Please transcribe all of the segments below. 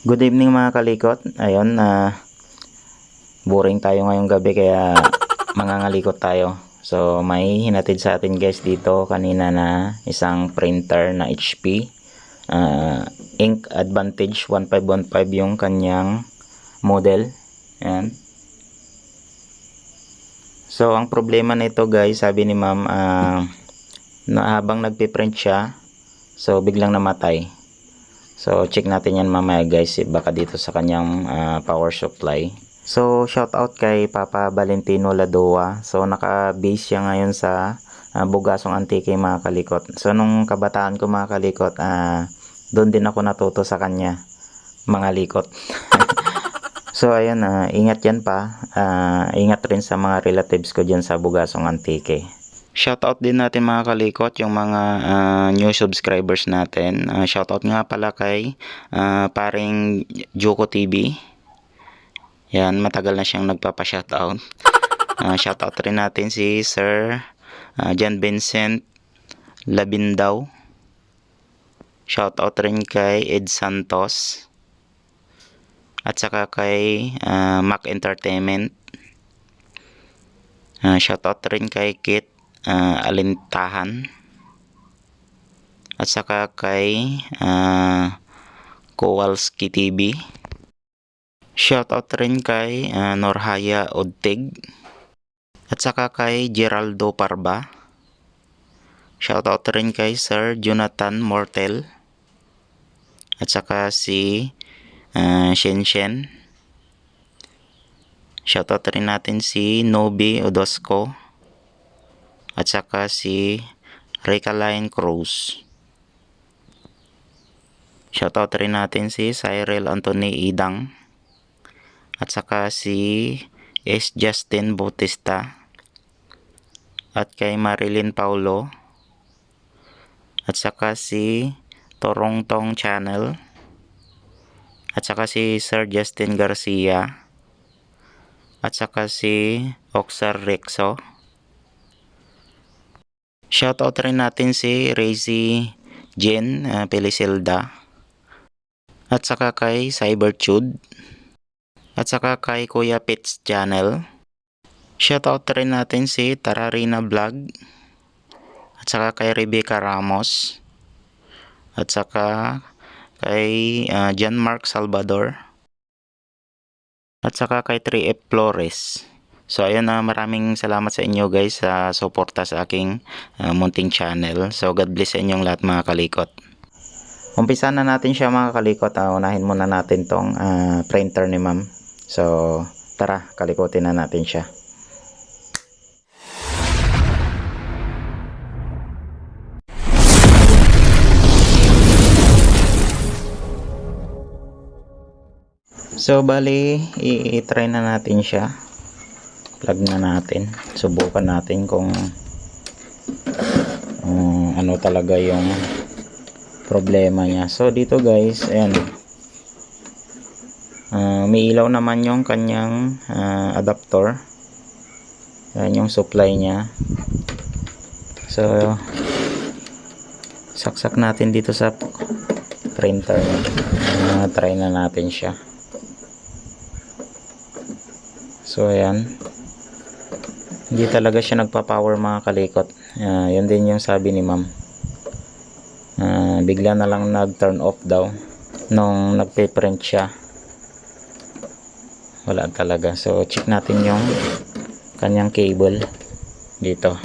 Good evening mga kalikot. Ayun, boring tayo ngayong gabi kaya mangangalikot tayo. So may hinatid sa atin guys dito kanina na isang printer na HP. Ink Advantage 1515 yung kanyang model. Ayan. So ang problema nito guys, sabi ni ma'am, na habang nagpiprint siya, so biglang namatay. So check natin yan mamaya guys, baka dito sa kanyang power supply. So shout out kay Papa Valentino Ladoa. So naka-base siya ngayon sa Bugasong Antique mga kalikot. So nung kabataan ko mga kalikot, doon din ako natuto sa kanya mga likot. So ayan, ingat yan pa. Ingat rin sa mga relatives ko dyan sa Bugasong Antique. Shoutout din natin mga kalikot yung mga new subscribers natin. Shoutout nga pala kay paring Joko TV. Yan, matagal na siyang nagpapa-shoutout. Shoutout rin natin si Sir John Vincent Labindaw. Shoutout rin kay Ed Santos. At saka kay Mac Entertainment. Shoutout rin kay Kit Alintahan at saka kay Kowalski TV. Shoutout rin kay Norhaya Odtig at saka kay Geraldo Parba. Shoutout rin kay Sir Jonathan Mortel at saka si Shenshen. Shoutout rin natin si Nobi Odosco at saka si Recaline Cruz. Shoutout rin natin si Cyril Anthony Idang at saka si S. Justin Bautista at kay Marilyn Paulo at saka si Torongtong Channel at saka si Sir Justin Garcia at saka si Oxar Rexo. Shoutout rin natin si Razy Jen Pelisilda at saka kay Cybertude at saka kay Kuya Pets Channel. Shoutout rin natin si Tararina Vlog at saka kay Rebecca Ramos at saka kay John Mark Salvador at saka kay 3F Flores. So ayun, maraming salamat sa inyo guys sa suporta sa aking munting channel. So God bless sa inyong lahat mga kalikot. Umpisa na natin siya mga kalikot. Unahin muna natin tong printer ni ma'am. So tara, kalikotin na natin siya. So bali, i-try na natin siya. Plug na natin, subukan natin kung ano talaga yung problema niya. So dito guys, ayan, may ilaw naman yung kanyang adapter. Ayan yung supply niya. So saksak natin dito sa printer. Try na natin siya. So ayan, hindi talaga siya nagpa-power mga kalikot. Yun din yung sabi ni ma'am. Bigla na lang nag-turn off daw nung nagpe-print siya. Wala talaga. So check natin yung kanyang cable dito.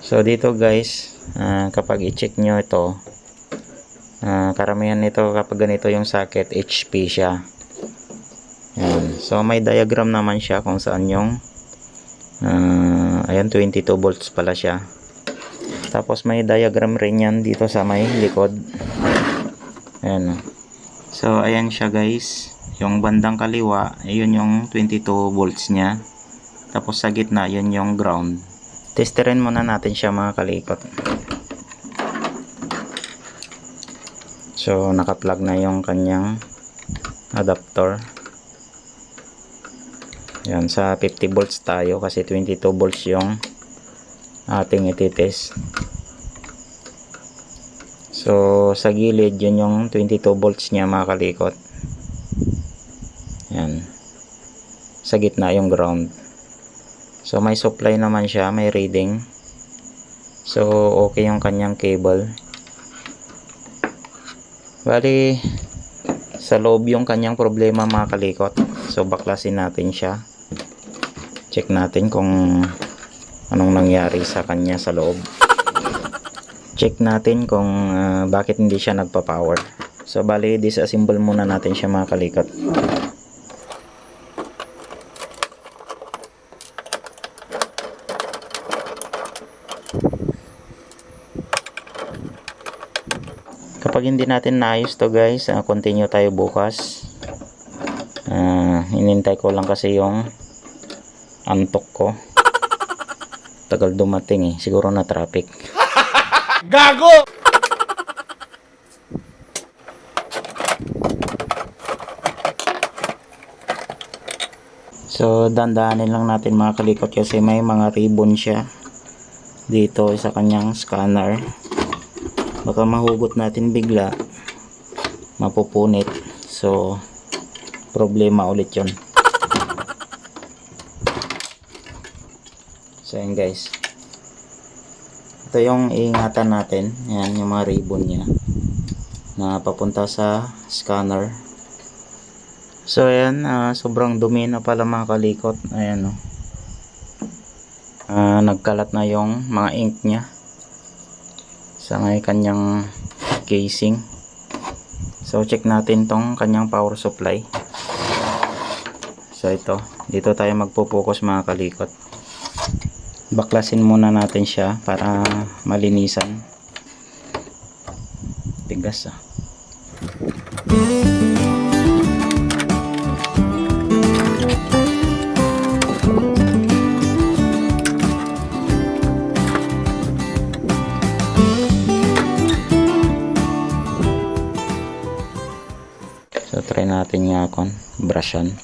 So dito guys, kapag i-check nyo ito, karamihan nito kapag ganito yung socket, HP siya. Ayan. So may diagram naman siya kung saan yung ayan, 22 volts pala siya. Tapos may diagram rin yan dito sa may likod. Ayan. So ayan siya guys, yung bandang kaliwa, ayun yung 22 volts nya. Tapos sa gitna, yun yung ground. Testerin muna natin siya mga kalikot. So naka-plug na yung kanyang adapter. Yan, sa 50 volts tayo kasi 22 volts yung ating ititest. So So sa gilid yun yung 22 volts niya mga kalikot. Yan. Sa gitna yung ground. So may supply naman siya, may reading. So okay yung kanyang cable. Bali sa loob yung kanyang problema mga kalikot. So baklasin natin siya. Check natin kung anong nangyari sa kanya sa loob. Check natin kung bakit hindi siya nagpa-power. So bali disassemble muna natin siya mga kalikot. Kapag hindi natin naayos to guys, continue tayo bukas. Hinintay ko lang kasi yung antok ko. Tagal dumating siguro na traffic. Gago! So dandahanin lang natin mga kalikot kasi may mga ribbon siya dito sa kanyang scanner. Baka mahugot natin bigla, mapupunit. So problema ulit yon. So yan guys, ito yung iingatan natin. Yan yung mga ribbon nya na papunta sa scanner. So ayan, sobrang dumi na pala mga kalikot. Ayan nagkalat na yung mga ink nya sa may kanyang casing. So check natin tong kanyang power supply. So ito, dito tayo magpo-focus mga kalikot. Baklasin muna natin siya para malinisan. Tigas So try natin nga brushan.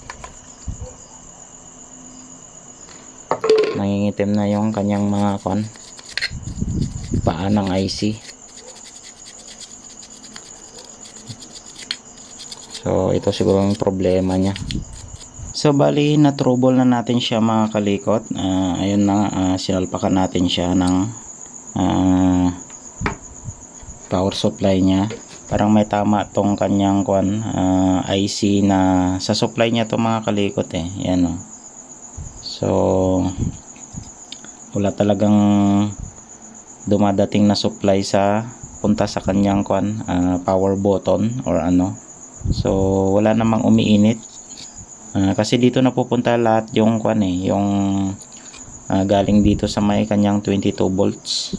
Nangingitim na yung kanyang mga paa ng IC. So ito siguro yung problema niya. So bali na trouble na natin siya mga kalikot. Ayun na, sinalpakan natin siya ng power supply niya. Parang may tama tong kanyang IC na sa supply niya to mga kalikot yan So wala talagang dumadating na supply sa punta sa kanyang power button or so wala namang umiinit kasi dito napupunta lahat yung yung galing dito sa may kanyang 22 volts.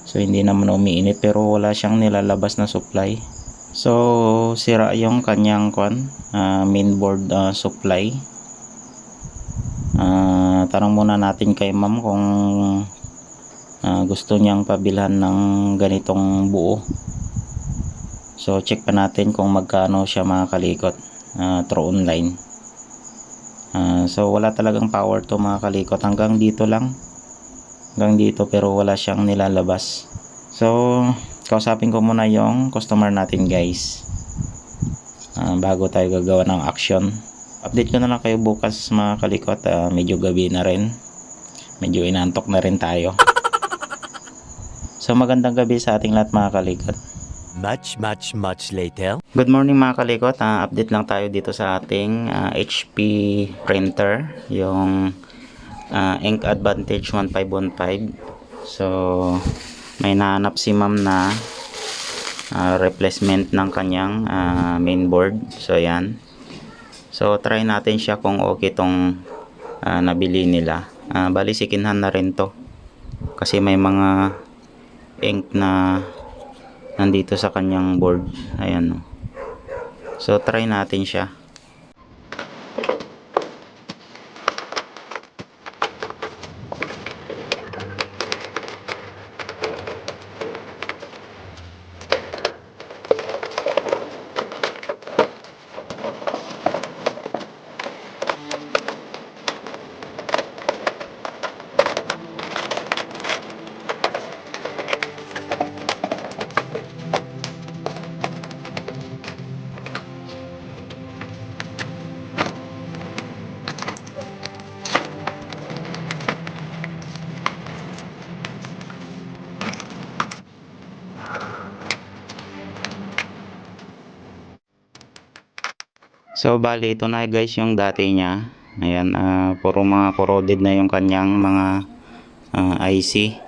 So hindi naman umiinit pero wala siyang nilalabas na supply. So sira yung kanyang mainboard supply. Tanong muna natin kay ma'am kung gusto niyang pabilhan ng ganitong buo. So check pa natin kung magkano siya mga kalikot through online. So wala talagang power to mga kalikot, hanggang dito lang, hanggang dito, pero wala siyang nilalabas. So kausapin ko muna yung customer natin guys bago tayo gagawa ng action. Update ko na lang kayo bukas mga kalikot. Medyo gabi na rin, medyo inantok na rin tayo. So magandang gabi sa ating lahat mga kalikot. Much later. Good morning mga kalikot. Update lang tayo dito sa ating HP printer, yung Ink Advantage 1515. So may nahanap si ma'am na replacement ng kanyang mainboard. So yan, so try natin siya kung okay tong nabili nila. Bali sikinhan na rin to kasi may mga ink na nandito sa kanyang board. Ayan. So try natin siya. So bali ito na guys yung dati niya. Ayan, puro mga corroded na yung kanyang mga IC.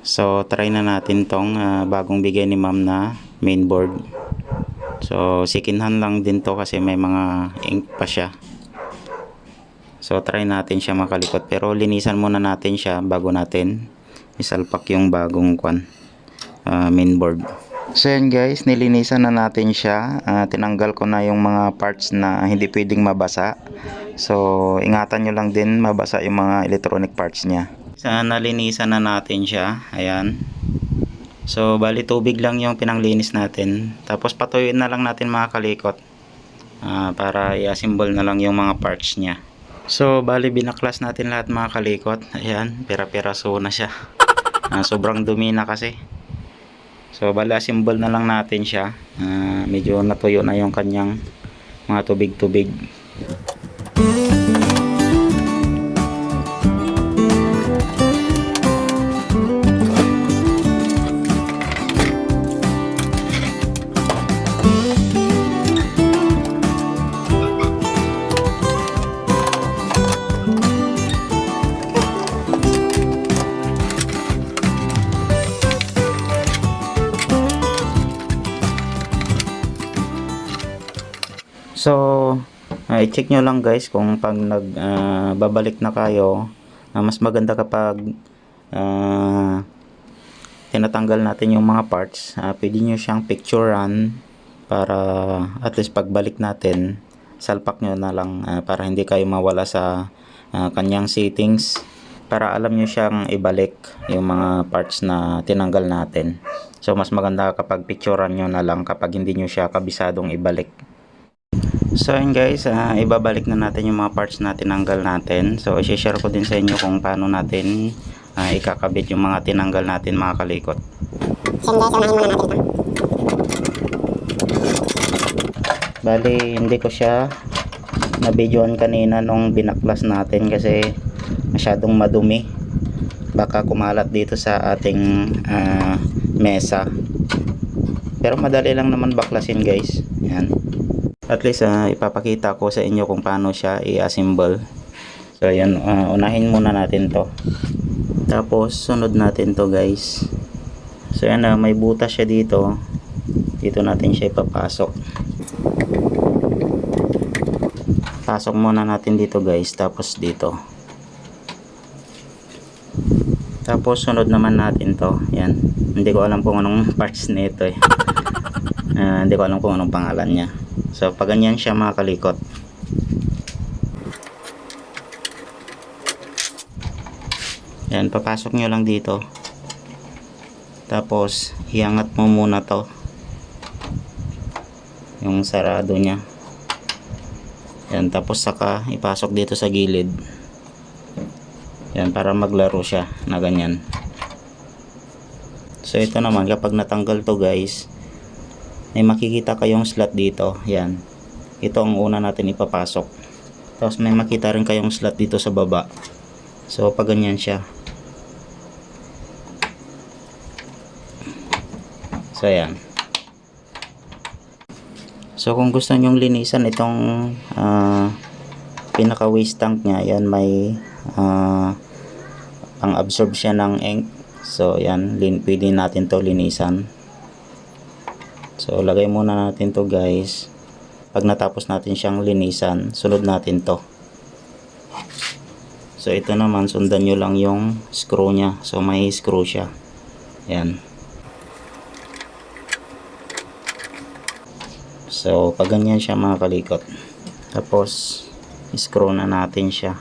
So try na natin tong bagong bigay ni ma'am na mainboard. So sikinhan lang din to kasi may mga ink pa siya. So try natin siya makalikot, pero linisan muna natin siya bago natin isalpak yung bagong mainboard. So yan guys, nilinisan na natin siya. Tinanggal ko na yung mga parts na hindi pwedeng mabasa. So ingatan nyo lang din mabasa yung mga electronic parts niya. Nalinisan na natin siya. Ayan. So bali tubig lang yung pinanglinis natin. Tapos patuyuin na lang natin mga kalikot. Para i-assemble na lang yung mga parts niya. So bali binaklas natin lahat mga kalikot. Ayan, pira-piraso na siya. Sobrang dumi na kasi. So bali assemble na lang natin siya. Medyo natuyo na yung kanyang mga tubig-tubig. So, i-check nyo lang guys kung pag babalik na kayo, mas maganda kapag tinatanggal natin yung mga parts. Pwede nyo siyang picturean para at least pagbalik natin, salpak nyo na lang para hindi kayo mawala sa kanyang settings, para alam nyo siyang ibalik yung mga parts na tinanggal natin. So, mas maganda kapag picturean nyo na lang kapag hindi nyo siya kabisadong ibalik. So yun guys, ibabalik na natin yung mga parts na tinanggal natin. So i-share ko din sa inyo kung paano natin ikakabit yung mga tinanggal natin mga kalikot. Bali hindi ko siya na-videoan kanina nung binaklas natin kasi masyadong madumi. Baka kumalat dito sa ating mesa. Pero madali lang naman baklasin guys. Yan. At least ipapakita ko sa inyo kung paano siya i-assemble. So yan, unahin muna natin to. Tapos sunod natin to guys. So yan, may butas siya dito. Dito natin siya ipapasok. Pasok muna natin dito guys, tapos dito. Tapos sunod naman natin to. Yan. Hindi ko alam kung anong parts nito eh. Hindi ko alam kung anong pangalan niya. So pag ganyan siya mga kalikot. Yan, papasok nyo lang dito. Tapos iangat mo muna to, yung sarado nya. Yan, tapos saka ipasok dito sa gilid. Yan, para maglaro siya na ganyan. So ito naman, kapag natanggal to guys, may makikita kayong slot dito. Yan, ito ang una natin ipapasok. Tapos may makita rin kayong slot dito sa baba. So pag ganyan siya. So yan. So kung gusto nyong linisan itong pinaka waste tank nya, yan may pang absorb siya ng ink. So yan, pwede natin to linisan. So lagay muna natin to guys. Pag natapos natin siyang linisan, sunod natin to. So ito naman, sundan nyo lang yung screw nya. So may screw siya. Yan. So pag ganyan siya mga kalikot, tapos screw na natin siya.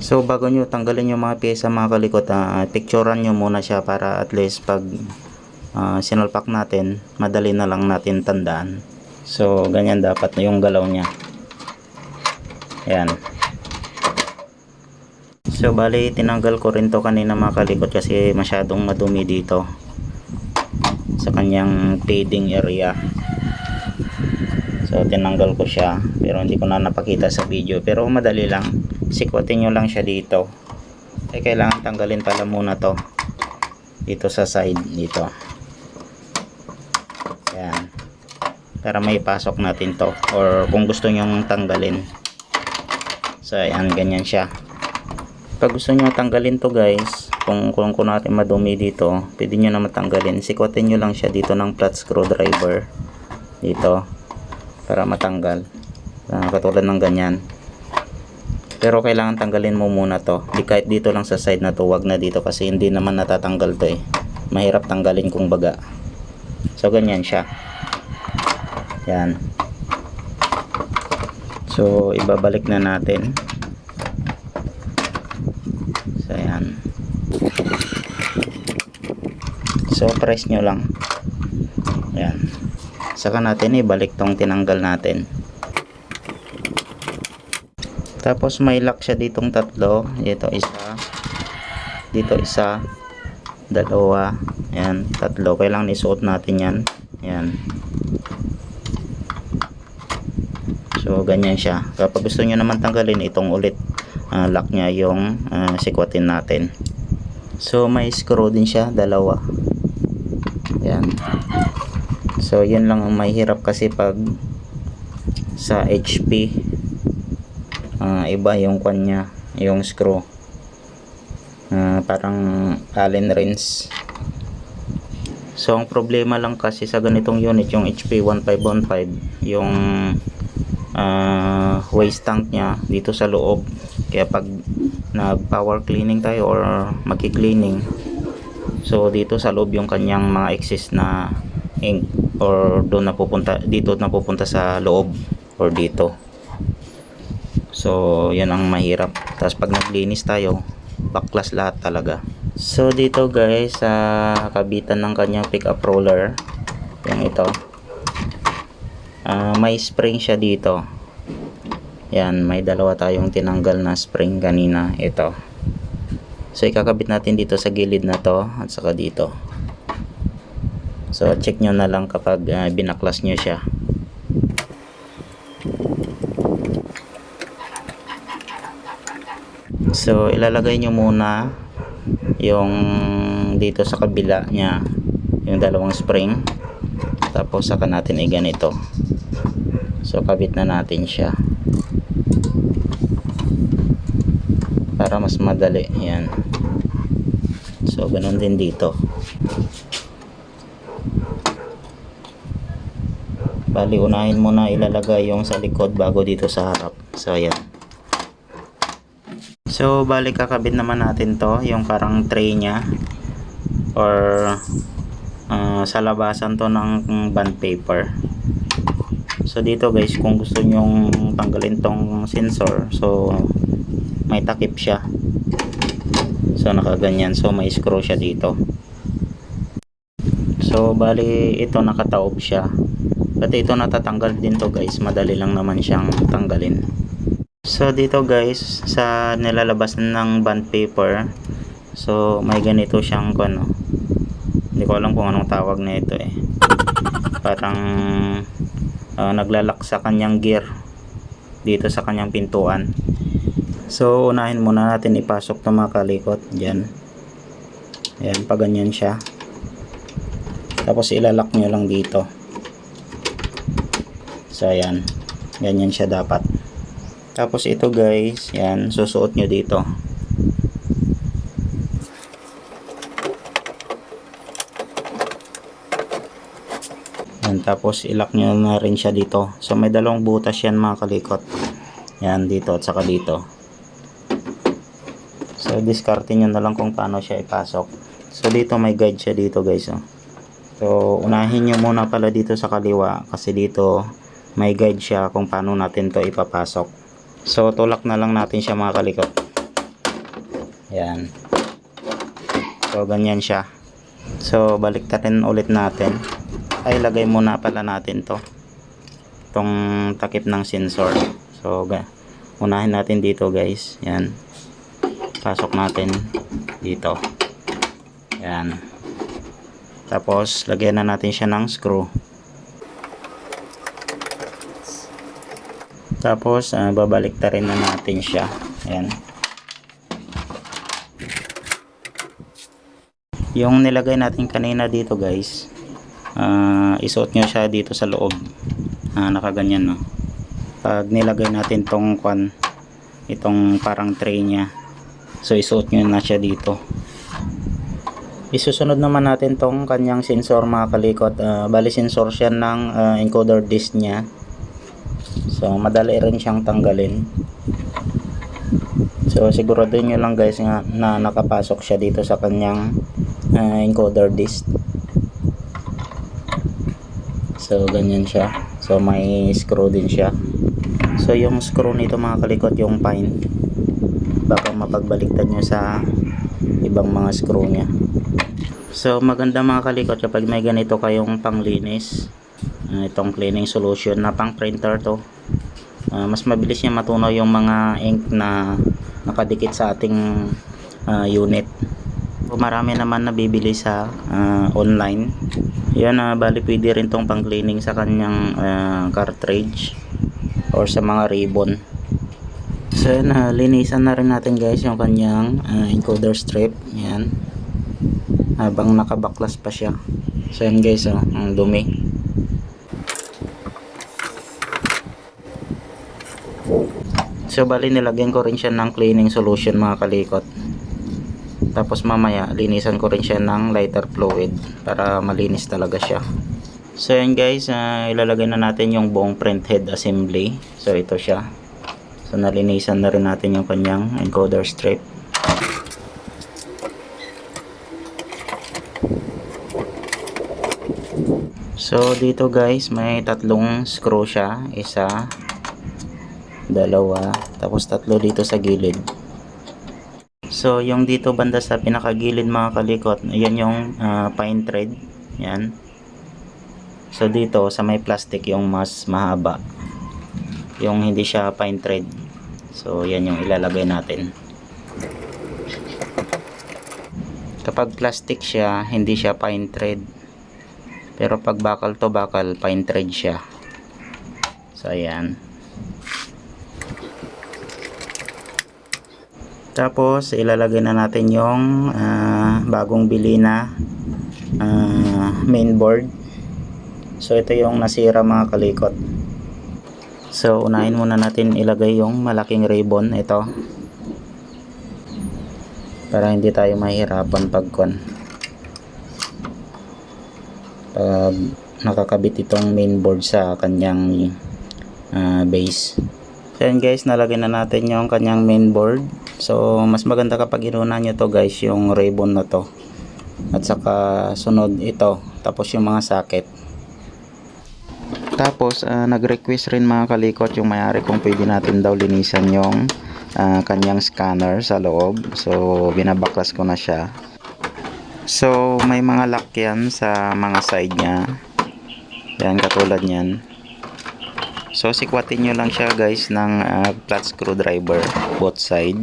So bago nyo tanggalin yung mga pyesa mga kalikot, picturean nyo muna siya para at least pag sinalpak natin, madali na lang natin tandaan. So ganyan dapat na yung galaw nya. Yan. So bali tinanggal ko rin to kanina mga kalikot kasi masyadong madumi dito sa kanyang feeding area. So tinanggal ko siya, pero hindi ko na napakita sa video, pero madali lang. Sikwatin nyo lang siya dito. Kailangan tanggalin pala muna to dito sa side dito. Yan. para may pasok natin to, or kung gusto nyong tanggalin. So ayan, ganyan siya. Pag gusto nyo tanggalin to guys, kung natin madumi dito, pwede nyo na matanggalin. Sikwatin nyo lang siya dito ng flat screwdriver dito para matanggal, katulad ng ganyan. Pero kailangan tanggalin mo muna to, kahit dito lang sa side na to, wag na dito kasi hindi naman natatanggal to mahirap tanggalin kung baga. So ganyan siya, yan. So ibabalik na natin. So ayan, so press nyo lang, yan. Saka natin ibalik tong tinanggal natin. Tapos may lock siya ditong tatlo. Dito isa, dito isa, dalawa, yan, tatlo. Kailangan isuot natin yan. Yan. So ganyan siya. Kapag gusto nyo naman tanggalin, itong ulit lock nya yung sikwatin natin. So may screw din siya, dalawa. Yan. So yun lang ang mahirap kasi pag sa HP, iba yung kanya, yung screw, parang Allen wrench. So ang problema lang kasi sa ganitong unit, yung HP 1515, yung waste tank nya dito sa loob. Kaya pag nag power cleaning tayo or magki-cleaning, so dito sa loob yung kanyang mga excess na ink, or doon napupunta, dito napupunta sa loob or dito. So yan ang mahirap. Tapos pag naglinis tayo, baklas lahat talaga. So dito guys, sa kabitan ng kanyang pick up roller, yung ito, may spring siya dito. Yan, may dalawa tayong tinanggal na spring kanina. Ito, so ikakabit natin dito sa gilid na to at saka dito. So check nyo na lang kapag binaklas nyo siya. So ilalagay nyo muna yung dito sa kabila nya, yung dalawang spring. Tapos saka natin ganito. So kabit na natin siya para mas madali. Yan. So ganun din dito. Bali unahin muna ilalagay yung sa likod bago dito sa harap. So ayan. So bali kakabit naman natin to, yung parang tray nya, or sa labasan to ng bond paper. So dito guys, kung gusto nyong tanggalin tong sensor, so may takip siya. So nakaganyan, so may screw siya dito. So bali ito nakataob siya. Pati ito natatanggal din to guys, madali lang naman siyang tanggalin. So dito guys, sa nilalabasan ng bond paper, so may ganito siyang hindi ko alam kung anong tawag na ito parang naglalak sa kanyang gear dito sa kanyang pintuan. So unahin muna natin ipasok ng mga kalikot dyan. Ayan, pag ganyan siya. Tapos ilalak nyo lang dito. So ayan, ganyan siya dapat. Tapos ito guys, yan, susuot nyo dito. Yan, tapos ilak nyo na rin siya dito. So may dalawang butas yan mga kalikot. Yan, dito at saka dito. So diskarte nyo na lang kung paano siya ipasok. So dito may guide siya dito guys. So unahin nyo muna pala dito sa kaliwa, kasi dito may guide siya kung paano natin to ipapasok. So tulak na lang natin siya mga kalikot. Yan. So ganyan siya. So baliktarin ulit natin. Ay lagay muna pala natin to, itong takip ng sensor. So unahin natin dito guys. Yan. Pasok natin dito. Yan. Tapos lagyan na natin siya ng screw. Tapos babaliktarin na natin siya. Ayan. Yung nilagay natin kanina dito guys, isuot nyo siya dito sa loob. nakaganyan, no. Pag nilagay natin tong itong parang tray niya, so isuot nyo na siya dito. Isusunod naman natin tong kanyang sensor, mga kalikot. Bali sensor siya ng encoder disc niya, so madali rin siyang tanggalin. So siguraduhin nyo lang guys nga na nakapasok siya dito sa kanyang encoder disc. So ganyan siya. So may screw din siya. So yung screw nito, mga kalikot, yung pine, baka mapagbaliktad nyo sa ibang mga screw nya. So maganda, mga kalikot, kapag may ganito kayong panglinis, itong cleaning solution na pang printer to, mas mabilis niya matunaw yung mga ink na nakadikit sa ating unit. So, marami naman nabibili sa online. Yan, bali pwede rin tong pang cleaning sa kanyang cartridge or sa mga ribbon. So yan, linisan na rin natin guys yung kanyang encoder strip. Yan, habang nakabaklas pa siya. So yan guys, ang dumi. So bali nilagyan ko rin siya ng cleaning solution, mga kalikot. Tapos mamaya linisan ko rin siya ng lighter fluid para malinis talaga siya. So yan guys, ilalagay na natin yung buong print head assembly. So ito siya. So nalinisan na rin natin yung kanyang encoder strip. So dito guys, may tatlong screw siya. Isa, dalawa, tapos tatlo dito sa gilid. So yung dito banda sa pinakagilid, mga kalikot, yan yung pine thread. Yan. So dito sa may plastic yung mas mahaba, yung hindi siya pine thread. So yan yung ilalagay natin. Kapag plastic siya, hindi siya pine thread. Pero pag bakal to bakal, pine thread siya. So ayan. Tapos ilalagay na natin yung bagong bili na mainboard. So ito yung nasira, mga kalikot. So unahin muna natin ilagay yung malaking ribbon ito, para hindi tayo mahirapan pag nakakabit itong mainboard sa kanyang base. So yan guys, nalagay na natin yung kanyang mainboard. So mas maganda kapag inuna nyo to guys, yung ribbon na to, at saka sunod ito, tapos yung mga socket. Tapos nag-request rin, mga kalikot, yung may-ari kung pwede natin daw linisan yung kanyang scanner sa loob. So binabaklas ko na siya. So may mga lock yan sa mga side nya. Yan, katulad yan. So sikwatin nyo lang siya guys ng flat screwdriver both side.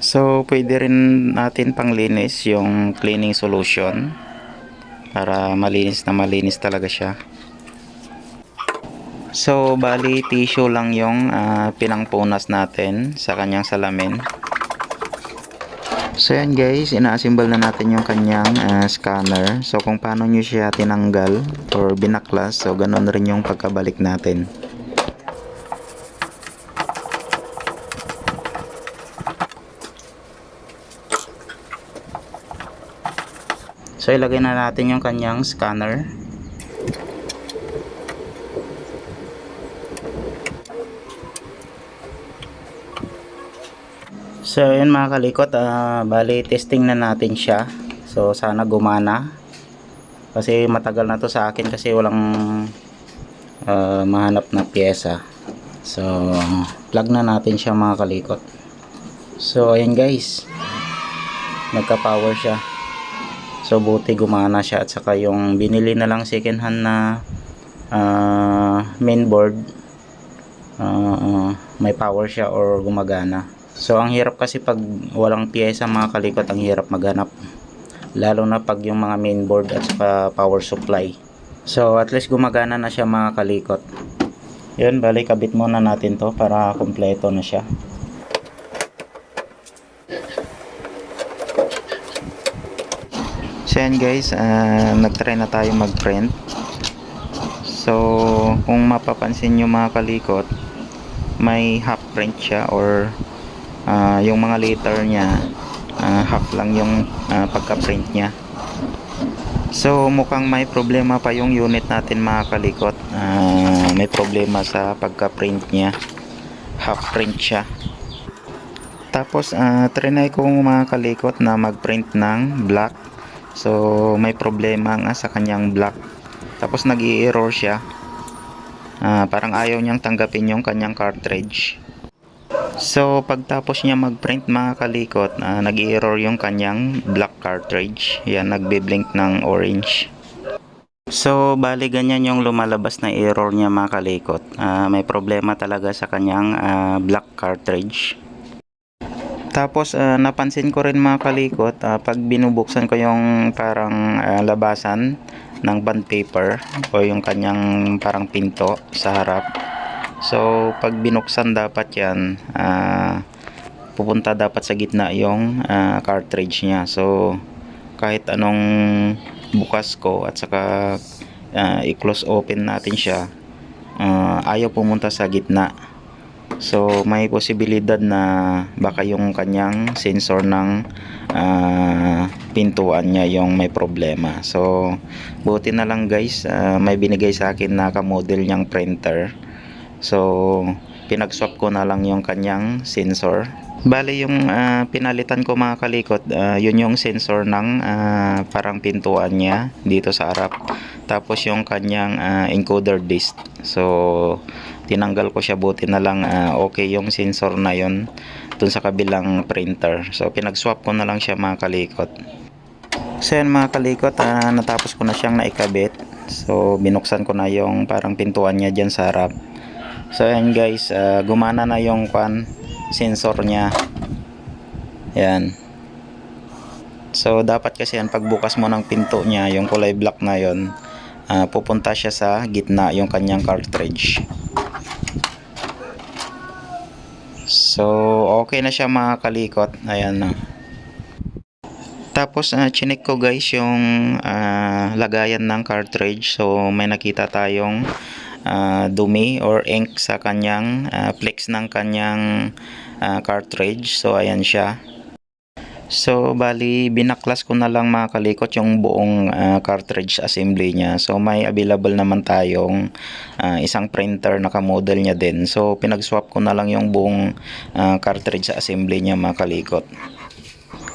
So pwede rin natin panglinis yung cleaning solution para malinis na malinis talaga siya. So bali tissue lang yung pinangpunas natin sa kanyang salamin. So yan guys, ina-assemble na natin yung kanyang scanner. So kung paano nyo siya tinanggal or binaklas, so ganun rin yung pagkabalik natin. So ilagay na natin yung kanyang scanner. So yun, mga kalikot, bali testing na natin siya. So sana gumana, kasi matagal na to sa akin kasi walang mahanap na pyesa. So plug na natin siya, mga kalikot. So ayan guys, nagka power siya. So buti gumana siya, at saka yung binili na lang second hand na mainboard, may power siya or gumagana. So ang hirap kasi pag walang piyesa, mga kalikot, ang hirap maghanap, lalo na pag yung mga mainboard at saka power supply. So at least gumagana na siya mga kalikot. Yun, bali kabit muna natin to para kompleto na siya. So yan guys, nagtry na tayo mag-print. So kung mapapansin nyo mga kalikot, may half print siya or yung mga letter niya half lang yung pagka-print niya. So mukhang may problema pa yung unit natin mga kalikot. May problema sa pagka-print niya, half print siya. Tapos trinay ko mga kalikot na mag-print ng black. So may problema nga sa kanyang black. Tapos nag-i-error siya. Parang ayaw niyang tanggapin yung kanyang cartridge. So pagtapos niya mag-print mga kalikot, nag-i-error yung kanyang black cartridge. Yan, nagbi-blink ng orange. So bali ganyan yung lumalabas na error niya mga kalikot. May problema talaga sa kanyang black cartridge. Tapos napansin ko rin mga kalikot, pag binubuksan ko yung parang labasan ng bond paper o yung kanyang parang pinto sa harap. So pag binuksan dapat yan, pupunta dapat sa gitna yung cartridge niya. So kahit anong bukas ko at saka i-close open natin siya, ayaw pumunta sa gitna. So may posibilidad na baka yung kanyang sensor ng pintuan niya yung may problema. So buti na lang guys, may binigay sa akin na ka-model niyang printer. So pinag-swap ko na lang yung kanyang sensor. Bali yung pinalitan ko mga kalikot, yun yung sensor ng parang pintuan niya dito sa harap. Tapos yung kanyang encoder disc. So tinanggal ko siya, buti na lang okay yung sensor na yun dun sa kabilang printer. So pinag-swap ko na lang siya mga kalikot. So yan mga kalikot, natapos ko na siyang naikabit. So binuksan ko na yung parang pintuan niya dyan sa harap. So yan guys, gumana na yung sensor niya. Yan. So dapat kasi yan, pagbukas mo ng pinto niya, yung kulay black na yon, pupunta siya sa gitna yung kanyang cartridge. So okay na siya mga kalikot. Ayan na. Tapos chinek ko guys yung lagayan ng cartridge. So may nakita tayong dumi or ink sa kanyang flex ng kanyang cartridge. So ayan siya. So bali binaklas ko na lang mga kalikot yung buong cartridge assembly niya. So may available naman tayong isang printer na ka-model niya din. So pinag-swap ko na lang yung buong cartridge assembly niya mga kalikot.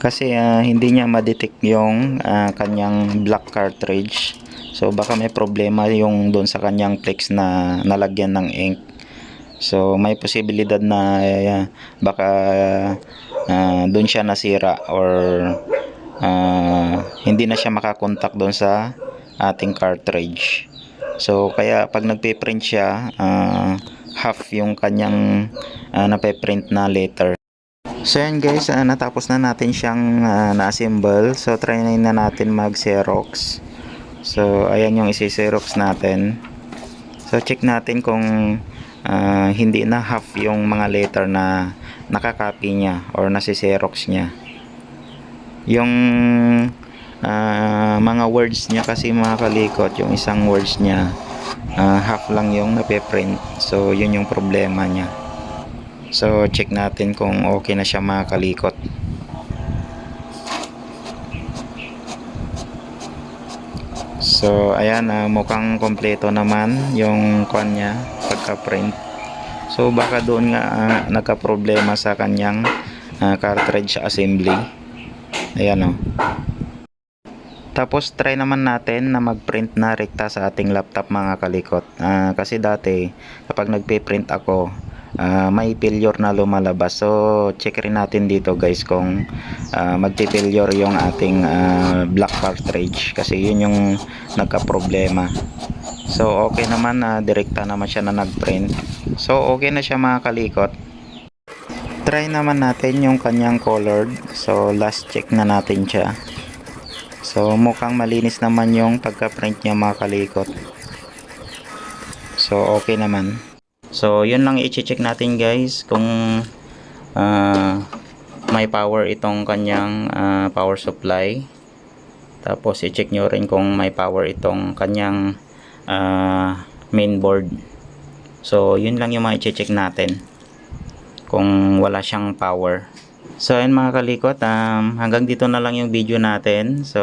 Kasi hindi niya ma-detect yung kanyang black cartridge. So baka may problema yung doon sa kanyang flex na nalagyan ng ink. So may posibilidad na baka doon siya nasira or hindi na siya makakontak doon sa ating cartridge. So kaya pag nagpe-print siya, half yung kanyang nape-print na letter. So yan guys, natapos na natin siyang na-assemble. So try na natin mag-xerox. So ayan yung isi-xerox natin. So check natin kung hindi na half yung mga letter na nakakopy niya or nasi-xerox niya. Yung mga words niya kasi mga kalikot, yung isang words niya half lang yung nape-print. So yun yung problema niya. So check natin kung okay na siya mga kalikot. So ayan, mukhang kompleto naman yung kwan niya pagka-print. So baka doon nga nagka-problema sa kanyang cartridge assembly. Ayan o. Tapos try naman natin na mag-print na rekta sa ating laptop mga kalikot. Kasi dati kapag nagpe-print ako, may failure na lumalabas. So check rin natin dito guys kung magti-failure yung ating black cartridge, kasi yun yung nagka-problema. So okay naman, direkta naman siya na nag-print. So okay na siya mga kalikot. Try naman natin yung kanyang colored. So last check na natin siya. So mukhang malinis naman yung pagka-print niya mga kalikot. So okay naman. So yun lang i-check natin guys kung may power itong kanyang power supply. Tapos i-check nyo rin kung may power itong kanyang mainboard. So yun lang yung mga i-check natin kung wala siyang power. So ayun mga kalikot, hanggang dito na lang yung video natin. So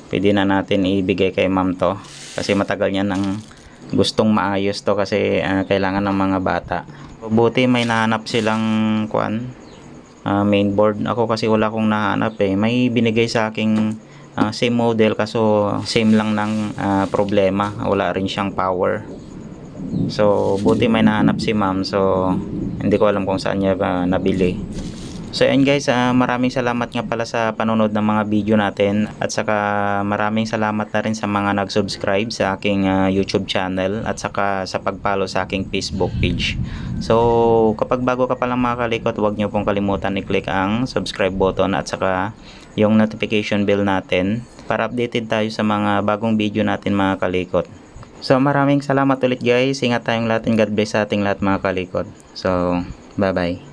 pwede na natin ibigay kay ma'am to kasi matagal niya nang gustong maayos to kasi kailangan ng mga bata. Buti may nahanap silang mainboard. Ako kasi wala akong nahanap may binigay sa aking same model kaso same lang ng problema, wala rin siyang power. So buti may nahanap si ma'am, so hindi ko alam kung saan niya nabili. So ayun guys, maraming salamat nga pala sa panonood ng mga video natin at saka maraming salamat na rin sa mga nag-subscribe sa aking YouTube channel at saka sa pag-follow sa aking Facebook page. So kapag bago ka pa lang mga kalikot, huwag niyo pong kalimutan i-click ang subscribe button at saka yung notification bell natin para updated tayo sa mga bagong video natin mga kalikot. So maraming salamat ulit guys, ingat tayong lahat and God bless sa ating lahat mga kalikot. So bye bye.